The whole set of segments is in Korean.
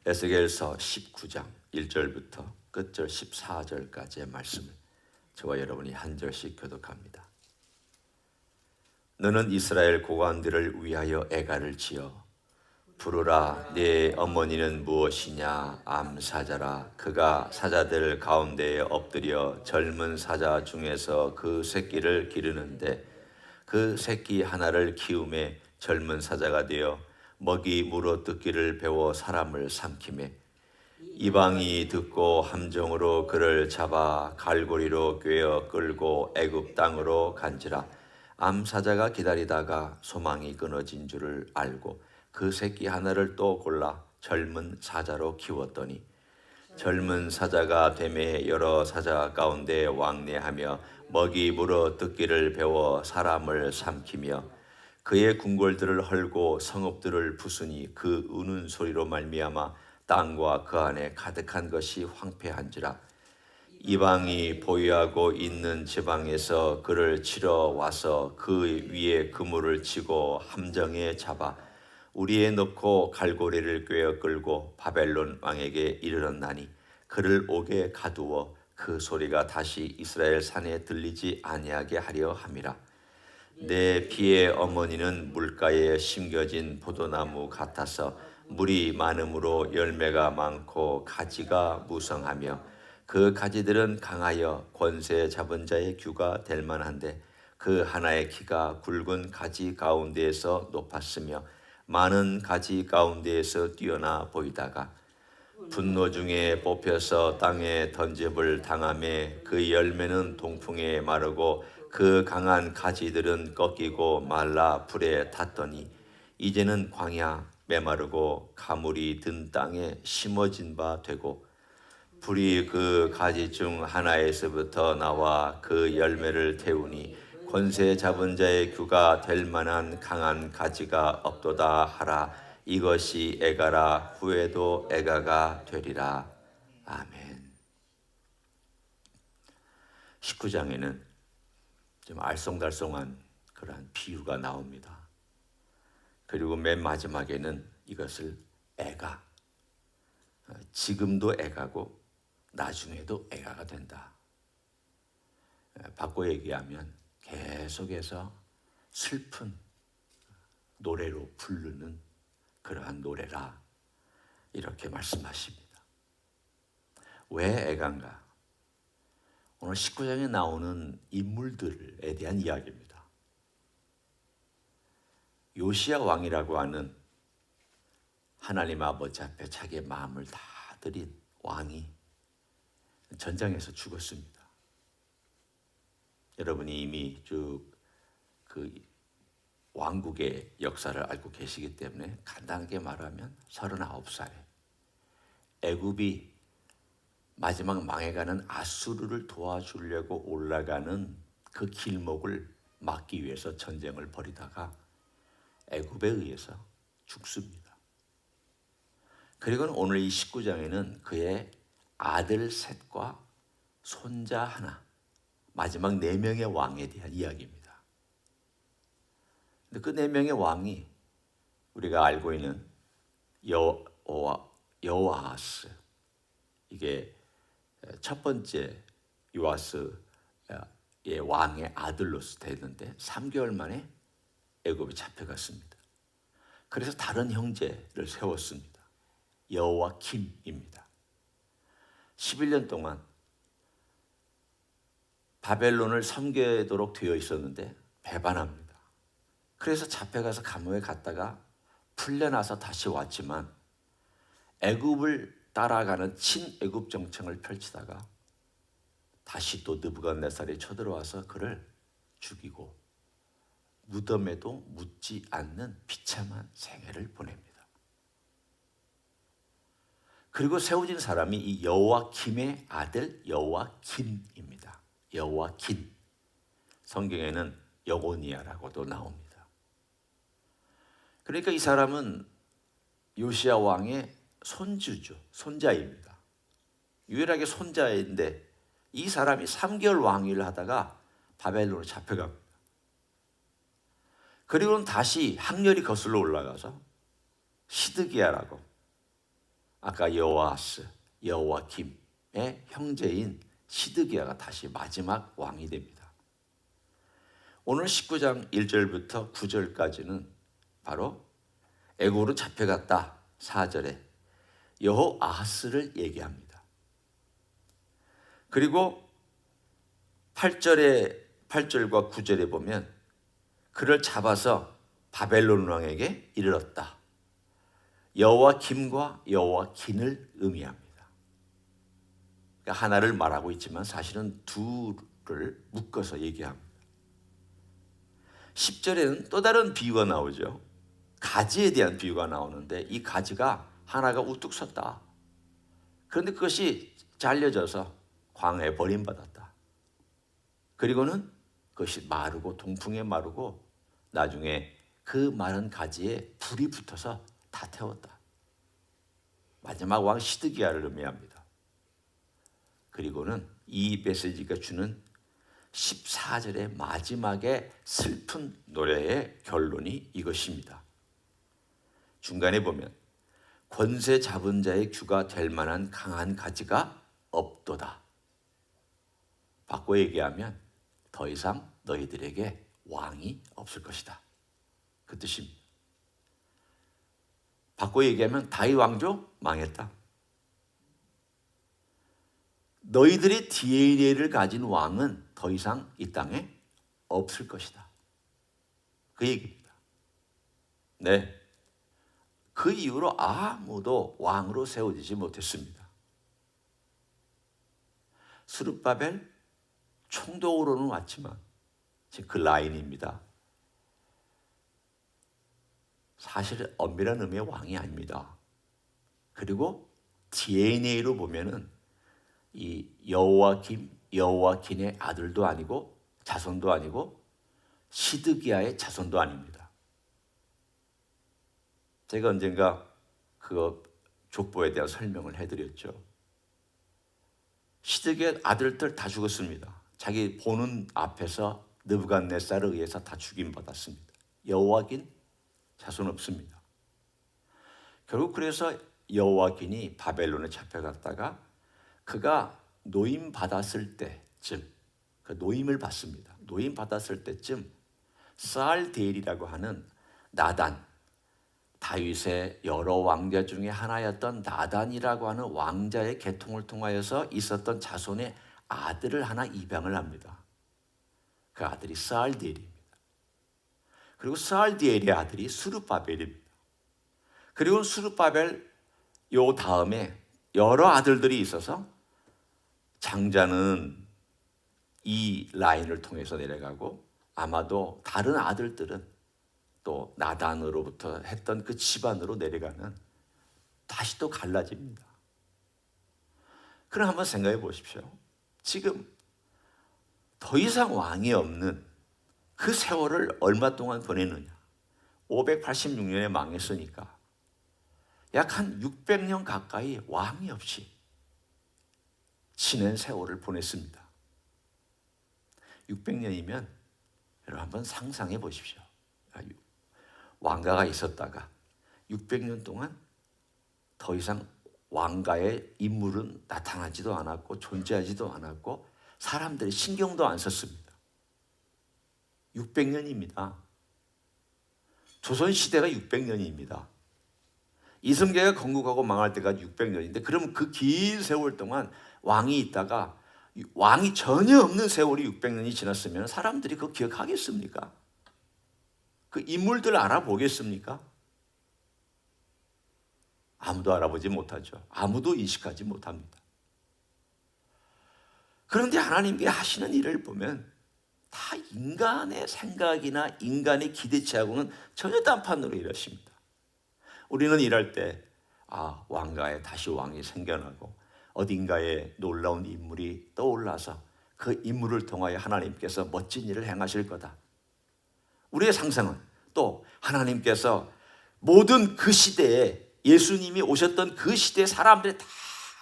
에스겔서 19장 1절부터 끝절 14절까지의 말씀을 저와 여러분이 한 절씩 교독합니다. 너는 이스라엘 고관들을 위하여 애가를 지어 부르라. 네 어머니는 무엇이냐? 암사자라. 그가 사자들 가운데에 엎드려 젊은 사자 중에서 그 새끼를 기르는데 그 새끼 하나를 키우매 젊은 사자가 되어 먹이 물어뜯기를 배워 사람을 삼키매 이방이 듣고 함정으로 그를 잡아 갈고리로 꿰어 끌고 애굽 땅으로 간지라. 암사자가 기다리다가 소망이 끊어진 줄을 알고 그 새끼 하나를 또 골라 젊은 사자로 키웠더니 젊은 사자가 되매 여러 사자 가운데 왕래하며 먹이 물어뜯기를 배워 사람을 삼키며 그의 궁궐들을 헐고 성읍들을 부수니 그 우는 소리로 말미암아 땅과 그 안에 가득한 것이 황폐한지라. 이방이 보유하고 있는 지방에서 그를 치러 와서 그 위에 그물을 치고 함정에 잡아 우리에 넣고 갈고리를 꿰어 끌고 바벨론 왕에게 이르렀나니 그를 옥에 가두어 그 소리가 다시 이스라엘 산에 들리지 아니하게 하려 함이라. 내 피의 어머니는 물가에 심겨진 포도나무 같아서 물이 많음으로 열매가 많고 가지가 무성하며 그 가지들은 강하여 권세 잡은 자의 규가 될 만한데 그 하나의 키가 굵은 가지 가운데에서 높았으며 많은 가지 가운데에서 뛰어나 보이다가 분노 중에 뽑혀서 땅에 던짐을 당하매 그 열매는 동풍에 마르고 그 강한 가지들은 꺾이고 말라 불에 탔더니 이제는 광야 메마르고 가물이 든 땅에 심어진 바 되고 불이 그 가지 중 하나에서부터 나와 그 열매를 태우니 권세 잡은 자의 규가 될 만한 강한 가지가 없도다 하라. 이것이 애가라. 후에도 애가가 되리라. 아멘. 19장에는 좀 알쏭달쏭한 그러한 비유가 나옵니다. 그리고 맨 마지막에는 이것을 애가, 지금도 애가고 나중에도 애가가 된다. 바꿔 얘기하면 계속해서 슬픈 노래로 부르는 그러한 노래라, 이렇게 말씀하십니다. 왜 애가인가? 오늘 19장에 나오는 인물들에 대한 이야기입니다. 요시야 왕이라고 하는 하나님 아버지 앞에 자기의 마음을 다 드린 왕이 전장에서 죽었습니다. 여러분이 이미 쭉 그 왕국의 역사를 알고 계시기 때문에 간단하게 말하면 39살에 애굽이 마지막 망해가는 아수르를 도와주려고 올라가는 그 길목을 막기 위해서 전쟁을 벌이다가 애굽에 의해서 죽습니다. 그리고는 오늘 이 19장에는 그의 아들 셋과 손자 하나, 마지막 4명의 왕에 대한 이야기입니다. 근데 그 4명의 왕이 우리가 알고 있는 여호아하스, 이게 첫 번째 요아스의 왕의 아들로서 되는데 3개월 만에 애굽에 잡혀갔습니다. 그래서 다른 형제를 세웠습니다. 여호와킴입니다. 11년 동안 바벨론을 섬기도록 되어 있었는데 배반합니다. 그래서 잡혀가서 감옥에 갔다가 풀려나서 다시 왔지만 애굽을 따라가는 친애굽 정책을 펼치다가 다시 또 느부갓네살이 쳐들어와서 그를 죽이고 무덤에도 묻지 않는 비참한 생애를 보냅니다. 그리고 세워진 사람이 이 여호와킴의 아들 여호와긴입니다. 여호와긴, 성경에는 여고니아라고도 나옵니다. 그러니까 이 사람은 요시야 왕의 손주죠. 손자입니다. 유일하게 손자인데 이 사람이 3개월 왕위를 하다가 바벨론으로 잡혀갑니다. 그리고는 다시 학렬이 거슬러 올라가서 시드기야라고 아까 여호아스, 여호와김의 형제인 시드기야가 다시 마지막 왕이 됩니다. 오늘 19장 1절부터 9절까지는 바로 애굽으로 잡혀갔다 4절에 여호아하스를 얘기합니다. 그리고 8절과 9절에 보면 그를 잡아서 바벨론 왕에게 이르렀다. 여호와김과 여호와긴을 의미합니다. 그러니까 하나를 말하고 있지만 사실은 둘을 묶어서 얘기합니다. 10절에는 또 다른 비유가 나오죠. 가지에 대한 비유가 나오는데 이 가지가 하나가 우뚝 섰다. 그런데 그것이 잘려져서 광야에 버림받았다. 그리고는 그것이 마르고 동풍에 마르고 나중에 그 마른 가지에 불이 붙어서 다 태웠다. 마지막 왕 시드기야를 의미합니다. 그리고는 이 메시지가 주는 14절의 마지막에 슬픈 노래의 결론이 이것입니다. 중간에 보면 권세 잡은 자의 규가 될 만한 강한 가지가 없도다. 바꿔 얘기하면 더 이상 너희들에게 왕이 없을 것이다. 그 뜻입니다. 바꿔 얘기하면 다윗 왕조 망했다. 너희들의 DNA를 가진 왕은 더 이상 이 땅에 없을 것이다. 그 얘기입니다. 네. 그 이후로 아무도 왕으로 세워지지 못했습니다. 스룹바벨 총독으로는 왔지만 지금 그 라인입니다. 사실 엄밀한 의미의 왕이 아닙니다. 그리고 DNA로 보면은 이 여호와긴의 아들도 아니고 자손도 아니고 시드기야의 자손도 아닙니다. 제가 언젠가 그 족보에 대한 설명을 해드렸죠. 시드기야 아들들 다 죽었습니다. 자기 보는 앞에서 느부갓네살에 의해서 다 죽임받았습니다. 여호와긴 자손 없습니다. 결국 그래서 여호와긴이 바벨론에 잡혀갔다가 그가 노임 받았을 때쯤, 그 노임을 받습니다. 노임 받았을 때쯤 스알디엘이라고 하는 나단, 다윗의 여러 왕자 중에 하나였던 나단이라고 하는 왕자의 계통을 통하여서 있었던 자손의 아들을 하나 입양을 합니다. 그 아들이 스알디엘입니다. 그리고 스알디엘의 아들이 스룹바벨입니다. 그리고 스룹바벨 요 다음에 여러 아들들이 있어서 장자는 이 라인을 통해서 내려가고 아마도 다른 아들들은 또 나단으로부터 했던 그 집안으로 내려가는 다시 또 갈라집니다. 그럼 한번 생각해 보십시오. 지금 더 이상 왕이 없는 그 세월을 얼마 동안 보내느냐. 586년에 망했으니까 약 한 600년 가까이 왕이 없이 지낸 세월을 보냈습니다. 600년이면 여러분 한번 상상해 보십시오. 왕가가 있었다가 600년 동안 더 이상 왕가의 인물은 나타나지도 않았고 존재하지도 않았고 사람들이 신경도 안 썼습니다. 600년입니다. 조선시대가 600년입니다. 이성계가 건국하고 망할 때까지 600년인데 그럼 그 긴 세월 동안 왕이 있다가 왕이 전혀 없는 세월이 600년이 지났으면 사람들이 그거 기억하겠습니까? 그 인물들 알아보겠습니까? 아무도 알아보지 못하죠. 아무도 인식하지 못합니다. 그런데 하나님께 하시는 일을 보면 다 인간의 생각이나 인간의 기대치하고는 전혀 딴판으로 일하십니다. 우리는 일할 때 왕가에 다시 왕이 생겨나고 어딘가에 놀라운 인물이 떠올라서 그 인물을 통하여 하나님께서 멋진 일을 행하실 거다. 우리의 상상은 또 하나님께서 모든 그 시대에 예수님이 오셨던 그 시대의 사람들이 다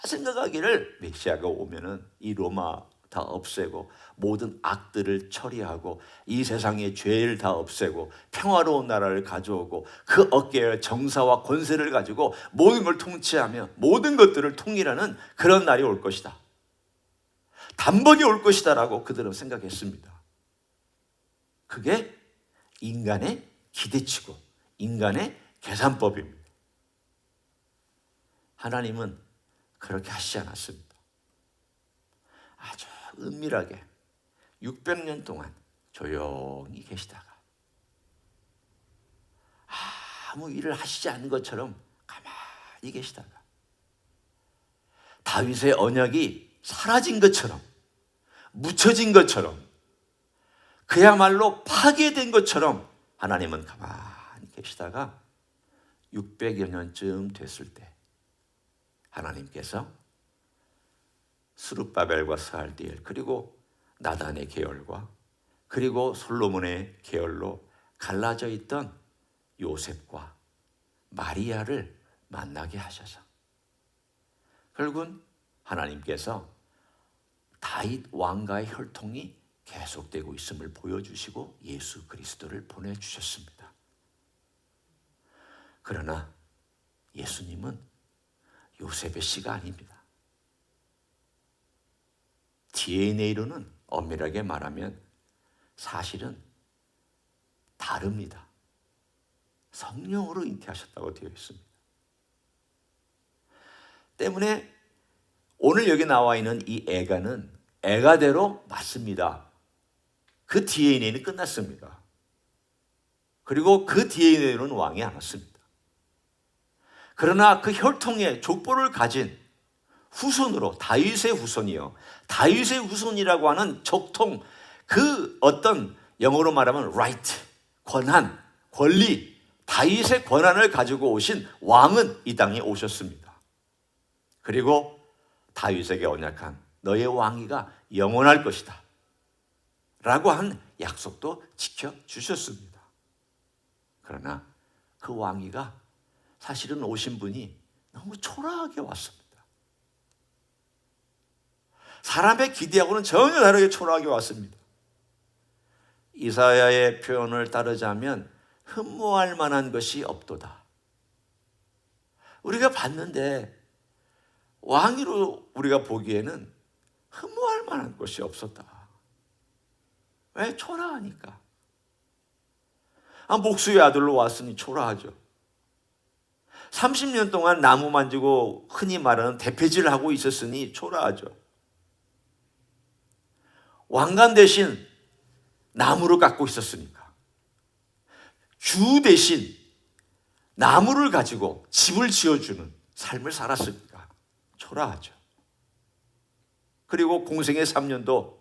생각하기를 메시아가 오면은 이 로마 다 없애고 모든 악들을 처리하고 이 세상의 죄를 다 없애고 평화로운 나라를 가져오고 그 어깨에 정사와 권세를 가지고 모든 걸 통치하며 모든 것들을 통일하는 그런 날이 올 것이다. 단번에 올 것이다라고 그들은 생각했습니다. 그게 인간의 기대치고 인간의 계산법입니다. 하나님은 그렇게 하시지 않았습니다. 아주 은밀하게 600년 동안 조용히 계시다가 아무 일을 하시지 않은 것처럼 가만히 계시다가 다윗의 언약이 사라진 것처럼 묻혀진 것처럼 그야말로 파괴된 것처럼 하나님은 가만히 계시다가 600여 년쯤 됐을 때 하나님께서 스룹바벨과 스알디엘 그리고 나단의 계열과 그리고 솔로몬의 계열로 갈라져 있던 요셉과 마리아를 만나게 하셔서 결국은 하나님께서 다윗 왕가의 혈통이 계속되고 있음을 보여주시고 예수 그리스도를 보내주셨습니다. 그러나 예수님은 요셉의 씨가 아닙니다. DNA로는 엄밀하게 말하면 사실은 다릅니다. 성령으로 잉태하셨다고 되어 있습니다. 때문에 오늘 여기 나와 있는 이 애가는 애가대로 맞습니다. 그 DNA는 끝났습니다. 그리고 그 DNA로는 왕이 안 왔습니다. 그러나 그 혈통의 족보를 가진 후손으로 다윗의 후손이요. 다윗의 후손이라고 하는 적통 그 어떤 영어로 말하면 right, 권한, 권리, 다윗의 권한을 가지고 오신 왕은 이 땅에 오셨습니다. 그리고 다윗에게 언약한 너의 왕위가 영원할 것이다 라고 한 약속도 지켜주셨습니다. 그러나 그 왕위가 사실은 오신 분이 너무 초라하게 왔습니다. 사람의 기대하고는 전혀 다르게 초라하게 왔습니다. 이사야의 표현을 따르자면 흠모할 만한 것이 없도다. 우리가 봤는데 왕위로 우리가 보기에는 흠모할 만한 것이 없었다. 왜? 초라하니까. 목수의 아들로 왔으니 초라하죠. 30년 동안 나무 만지고 흔히 말하는 대패질을 하고 있었으니 초라하죠. 왕관 대신 나무를 깎고 있었으니까. 주 대신 나무를 가지고 집을 지어주는 삶을 살았으니까 초라하죠. 그리고 공생의 3년도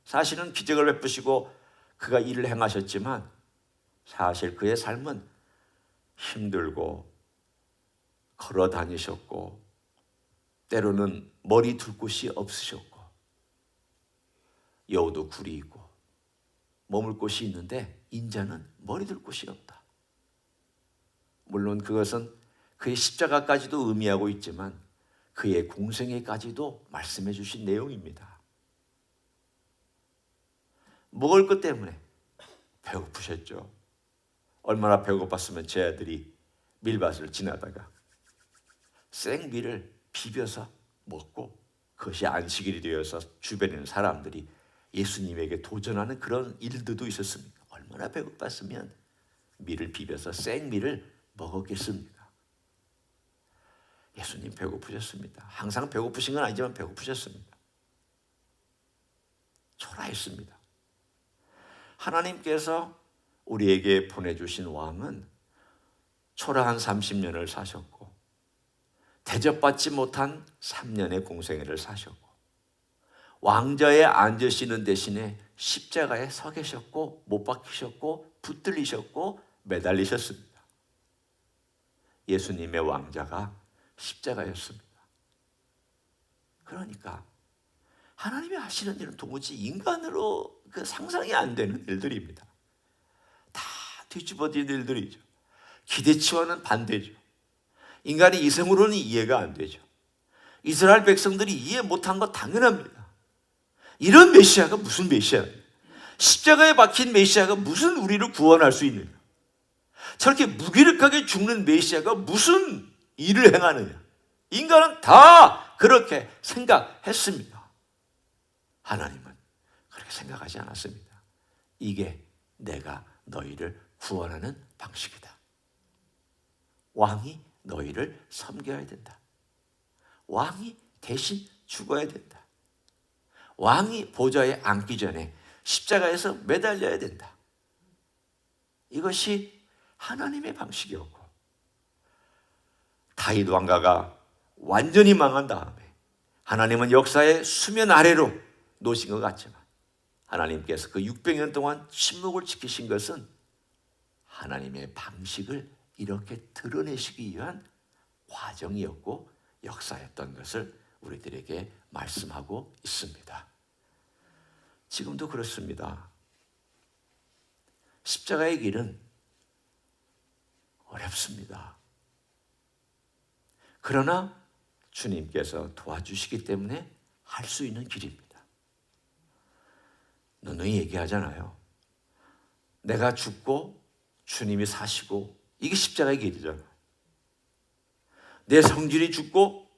사실은 기적을 베푸시고 그가 일을 행하셨지만 사실 그의 삶은 힘들고 걸어 다니셨고 때로는 머리 둘 곳이 없으셨고 여우도 굴이 있고 머물 곳이 있는데 인자는 머리 둘 곳이 없다. 물론 그것은 그의 십자가까지도 의미하고 있지만 그의 공생애까지도 말씀해 주신 내용입니다. 먹을 것 때문에 배고프셨죠. 얼마나 배고팠으면 제 아들이 밀밭을 지나다가 생밀을 비벼서 먹고 그것이 안식일이 되어서 주변에 있는 사람들이 예수님에게 도전하는 그런 일들도 있었습니다. 얼마나 배고팠으면 밀을 비벼서 생밀을 먹었겠습니까? 예수님 배고프셨습니다. 항상 배고프신 건 아니지만 배고프셨습니다. 초라했습니다. 하나님께서 우리에게 보내주신 왕은 초라한 30년을 사셨고 대접받지 못한 3년의 공생애를 사셨고 왕좌에 앉으시는 대신에 십자가에 서 계셨고 못 박히셨고 붙들리셨고 매달리셨습니다. 예수님의 왕좌가 십자가였습니다. 그러니까 하나님이 하시는 일은 도무지 인간으로 상상이 안 되는 일들입니다. 다 뒤집어진 일들이죠. 기대치와는 반대죠. 인간이 이성으로는 이해가 안 되죠. 이스라엘 백성들이 이해 못한 거 당연합니다. 이런 메시아가 무슨 메시아예요? 십자가에 박힌 메시아가 무슨 우리를 구원할 수 있느냐? 저렇게 무기력하게 죽는 메시아가 무슨 일을 행하느냐? 인간은 다 그렇게 생각했습니다. 하나님은 그렇게 생각하지 않았습니다. 이게 내가 너희를 구원하는 방식이다. 왕이 너희를 섬겨야 된다. 왕이 대신 죽어야 된다. 왕이 보좌에 앉기 전에 십자가에서 매달려야 된다. 이것이 하나님의 방식이었고, 다윗 왕가가 완전히 망한 다음에 하나님은 역사의 수면 아래로 놓으신 것 같지만 하나님께서 그 600년 동안 침묵을 지키신 것은 하나님의 방식을 이렇게 드러내시기 위한 과정이었고 역사였던 것을 우리들에게 말씀하고 있습니다. 지금도 그렇습니다. 십자가의 길은 어렵습니다. 그러나 주님께서 도와주시기 때문에 할 수 있는 길입니다. 누누이 얘기하잖아요. 내가 죽고 주님이 사시고, 이게 십자가의 길이잖아요. 내 성질이 죽고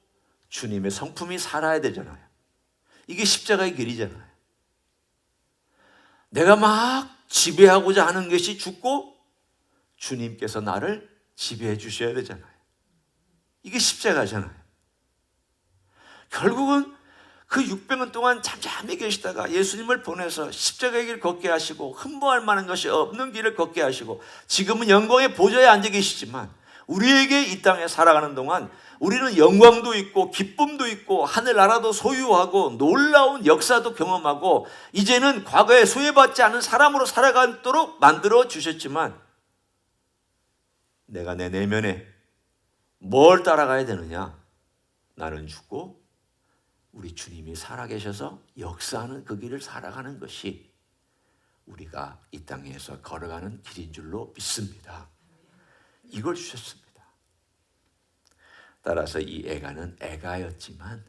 주님의 성품이 살아야 되잖아요. 이게 십자가의 길이잖아요. 내가 막 지배하고자 하는 것이 죽고 주님께서 나를 지배해 주셔야 되잖아요. 이게 십자가잖아요. 결국은 그 600년 동안 잠잠히 계시다가 예수님을 보내서 십자가의 길을 걷게 하시고 흠모할 만한 것이 없는 길을 걷게 하시고 지금은 영광의 보좌에 앉아 계시지만 우리에게 이 땅에 살아가는 동안 우리는 영광도 있고 기쁨도 있고 하늘나라도 소유하고 놀라운 역사도 경험하고 이제는 과거에 소외받지 않은 사람으로 살아가도록 만들어 주셨지만 내가 내 내면에 뭘 따라가야 되느냐? 나는 죽고 우리 주님이 살아계셔서 역사하는 그 길을 살아가는 것이 우리가 이 땅에서 걸어가는 길인 줄로 믿습니다. 이걸 주셨습니다. 따라서 이 애가는 애가였지만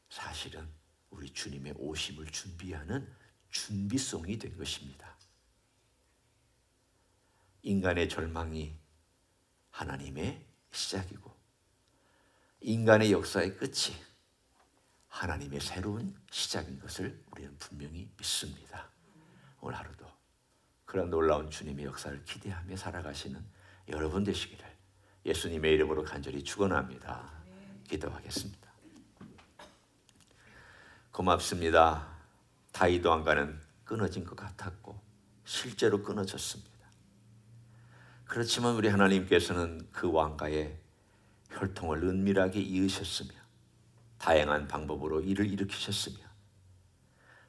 사실은 우리 주님의 오심을 준비하는 준비송이 된 것입니다. 인간의 절망이 하나님의 시작이고 인간의 역사의 끝이 하나님의 새로운 시작인 것을 우리는 분명히 믿습니다. 오늘 하루도 그런 놀라운 주님의 역사를 기대하며 살아가시는 여러분 되시기를 예수님의 이름으로 간절히 축원합니다. 기도하겠습니다. 고맙습니다. 다윗 왕가는 끊어진 것 같았고 실제로 끊어졌습니다. 그렇지만 우리 하나님께서는 그 왕가의 혈통을 은밀하게 이으셨으며 다양한 방법으로 이를 일으키셨으며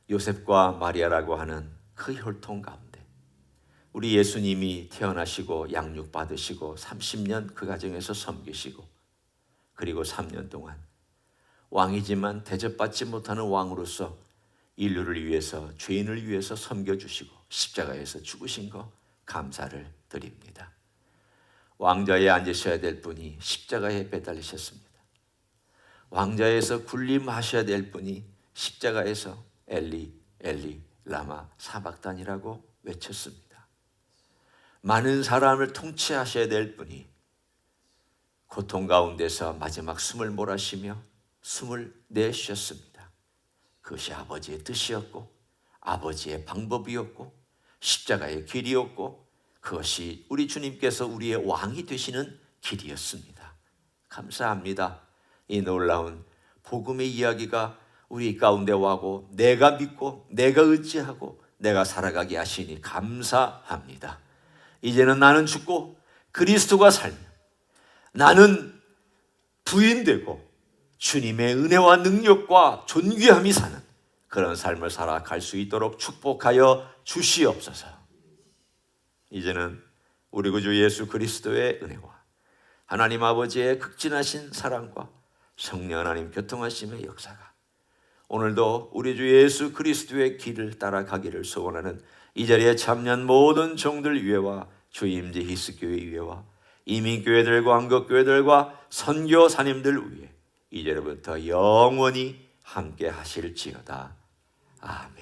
요셉과 마리아라고 하는 그 혈통 가운데 우리 예수님이 태어나시고 양육받으시고 30년 그 가정에서 섬기시고 그리고 3년 동안 왕이지만 대접받지 못하는 왕으로서 인류를 위해서 죄인을 위해서 섬겨주시고 십자가에서 죽으신 거 감사를 드립니다. 왕좌에 앉으셔야 될 분이 십자가에 매달리셨습니다. 왕좌에서 군림하셔야 될 분이 십자가에서 엘리 엘리 라마 사박단이라고 외쳤습니다. 많은 사람을 통치하셔야 될 분이 고통 가운데서 마지막 숨을 몰아쉬며 숨을 내쉬었습니다. 그것이 아버지의 뜻이었고 아버지의 방법이었고 십자가의 길이었고 그것이 우리 주님께서 우리의 왕이 되시는 길이었습니다. 감사합니다. 이 놀라운 복음의 이야기가 우리 가운데 와고 내가 믿고 내가 의지하고 내가 살아가게 하시니 감사합니다. 이제는 나는 죽고 그리스도가 살며 나는 부인되고 주님의 은혜와 능력과 존귀함이 사는 그런 삶을 살아갈 수 있도록 축복하여 주시옵소서. 이제는 우리 구주 예수 그리스도의 은혜와 하나님 아버지의 극진하신 사랑과 성령 하나님 교통하심의 역사가 오늘도 우리 주 예수 그리스도의 길을 따라가기를 소원하는 이 자리에 참여한 모든 종들 위에와 주임제 히스교회 위에와 이민교회들과 한국교회들과 선교사님들 위에 이제부터 영원히 함께 하실지어다. 아멘.